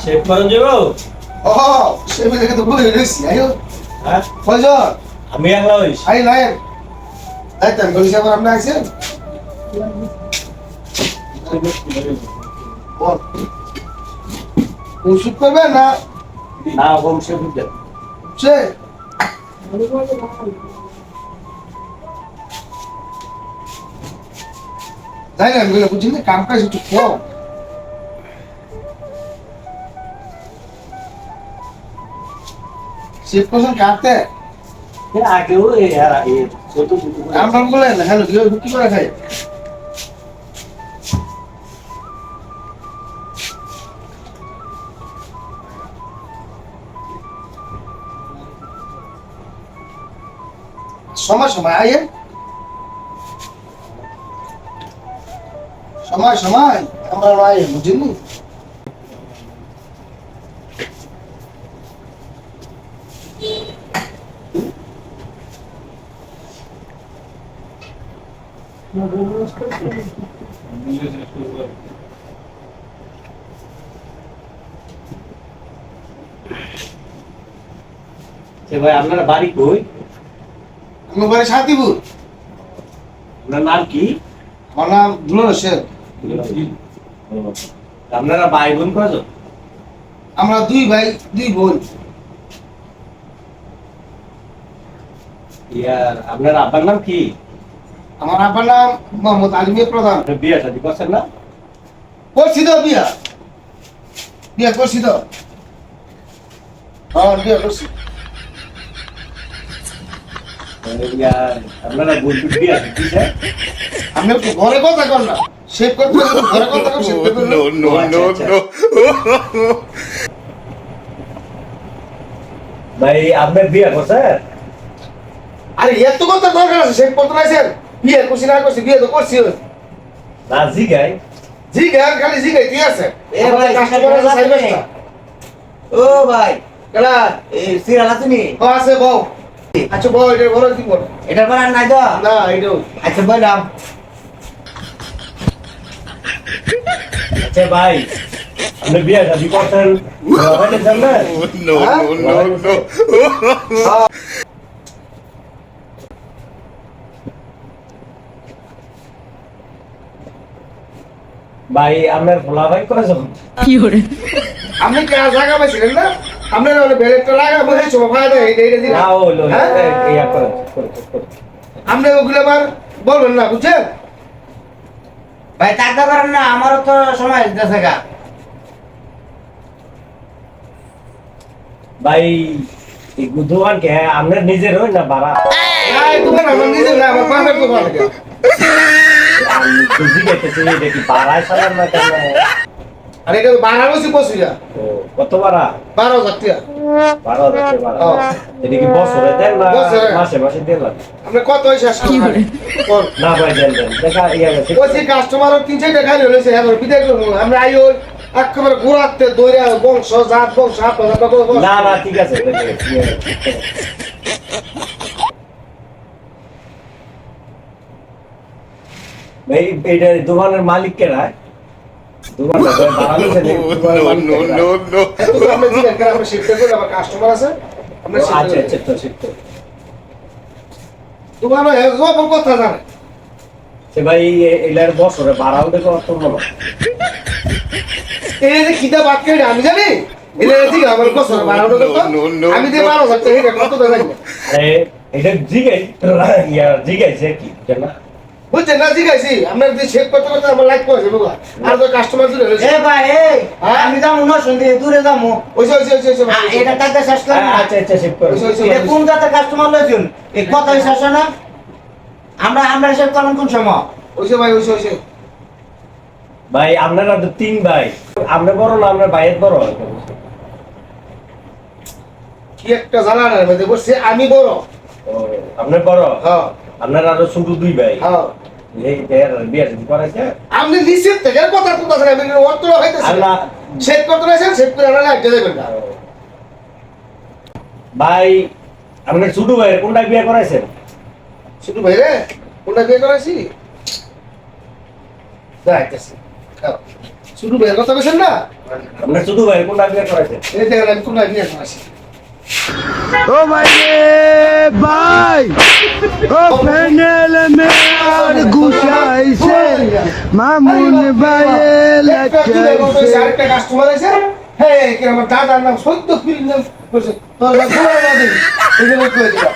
Shave করন যাবো। ও সে দেখে তো বলে গেছি আইও হ্যাঁ ফজর আমি একলা হইস। আই লাইন তাই বলিস আবার আপনি আছেন ওষুধ করবেন না না কম শেভ দিতে। সে তাই না বলে বুঝলি কাম কাজ একটু কম শেভ করছেন কাটতে আগেও আর আগে ছোট কাম টাম করলেন হ্যালো কি করে খাই সময় সময় আইয়ে সময় সময় আমরা আইয়ে বুঝলি ভাই আপনারা বাড়ি কই? আমার বাড়ি সাতিপুর আপনার নাম কি? আমার নাম দুলাল শেখ আপনারা ভাই বোন কয়জন? আমরা দুই ভাই দুই বোন ইয়ার আপনার আব্বার নাম কি? আমার আব্বার নাম মোহাম্মদ আলিমের প্রধান আপনি বিয়ে শাদী করছেন না? করছি তো বিয়া বিয়া করছি তো হ্যাঁ বিয়া করছি ইয়ার আপনারা বোন বিয়ে দিছে? আমি একটু ঘরে কথা কর না শেভ করতে হবে, ঘরে কথা কর শেভ করতে হবে। ভাই আপনার বিয়ে করছেন? আরে এত কথা দরকার আছে শেভ করতে নাইছেন বিয়ে করছি না করছি বিয়ে তো করছি না জিগাই। জি গান খালি জি গাই ঠিক আছে এ ভাই কাস্টমার আছে সাইবেস্টা ও ভাই কেলা এই সিরিয়াল আছে নি ও আছে বউ আচ্ছা বউ এটা বড় কি বল এটার পর আর নাই তো না এটাও আচ্ছা বললাম আচ্ছা ভাই আপনি বিয়ে শাদী করছেন হয়নি জানেন? ভাই আপনার ভোলা ভাই কয়জন? আপনি কি আর জায়গা পাইছিলেন না আপনার ওই বেলেটটা লাগা বসে সোফা দেয় এটা এটা দিলাম না হইলো হ্যাঁ? ইয়া করে করে। আপনি ওগুলো আবার বলবেন না বুঝছেন ভাই টাকা করেন না আমারও তো সময় দিতেছে গা ভাই এই দোকান কে আপনার নিজের হয় না ভাড়া? এই দোকান আমার নিজের না আমার পাশের দোকান এটা। আমি তো জিজ্ঞাসা এটা কি ভাড়ায় চালান না কেন? আর এটা বাড়া বসে বসিয়া ও, কত ভাড়া? 12,000 টাকা 12,000 ভাড়া। ও। এটা কি বছরে দেন না বছরে। মাসে মাসে দেন? আপনি কত হয়েছে আসলে না ভাই দেন দেন দেখা ইয়া গেছে। বলছি কাস্টমার 3-4টা খালি হয়েছে এখন বিদায় করবো আমরা আই ওই একেবারে ঘুরাতে দৌড়ে বংশ জাত বংশ আপনার না না ঠিক আছে দেন, দেন, ঠিক আছে। ভাই এইটা দোকানের মালিক কে রায়? দোকানটা তো ভাড়া নিছে নাকি? দোকানের মালিক কে রায়? আমরা জিজ্ঞাসা করে আমরা শিফট করে আমার কাস্টমার আছে আমরা ও, আচ্ছা শিফট আচ্ছা তো ঠিক তো। তোমার সব কথা জানে সে ভাই এলার বছরে ভাড়াও দেখো অত মনে হয়। এই যে কিতা বাদ করে আমি জানি এটা ঠিক আমার বছর 12 টাকা আমি দিয়ে 12,000 টাকা এটা কত টাকা লাগবে আরে এটা জিগাই ইয়া জিগাইছে কি জানা? বুঝছেন না জিজ্ঞাসি আমরা যে চেক করতে করতে আমার লাইক করেছে বাবা আর তো কাস্টমার জুড়ে রয়েছে এ ভাই এই আমি যাবো না শুনতে দূরে যাবো ওইসে এটা টাকা শেষ করে না আচ্ছা আচ্ছা শিফট করো। এটা কোন জাতের কাস্টমার লইছুন এই কথা শেষ হয় না আমরা হিসাব করলাম কোন সময় ওইসে ভাই ওইসে ভাই আপনারা তো 3 ভাই, আপনি বড় না আপনার ভাইয়ের বড়? কি একটা জানা না মধ্যে বসছে আমি বড় ও আপনার বড়? হ্যাঁ আপনার আরো ছোট 2 ভাই। হ্যাঁ এই এর বিয়ে শাদী করাইছে? আপনি নিশ্চিত থেকে কথা বলতেছেন আমি অর্থ হইতেছে আল্লাহ চেক করতে রয়েছেন চেক করে আনা লাগতে দেবেন না ভাই আপনার ছোট ভাইয়ের কোনটা বিয়ে করাইছেন? শুধু ভাই রে কোনটা বিয়ে করাইছি যাইতেছি শুধু বের কথা বলছেন না আপনার শুধু ভাই কোনটা বিয়ে করাইছে এই দেখেন আমি কোন নিয়ে আসি ओ भाई भाई ओ पैनल में और गुसाई से मामून भाई लचाई আরেকটা কাস্টমার আছে হ্যাঁ কি আমার দাদার নাম সত্য ফিল্ম নাম বলছে তোর ঘোড়া না দিই এই জন্য কই দিলাম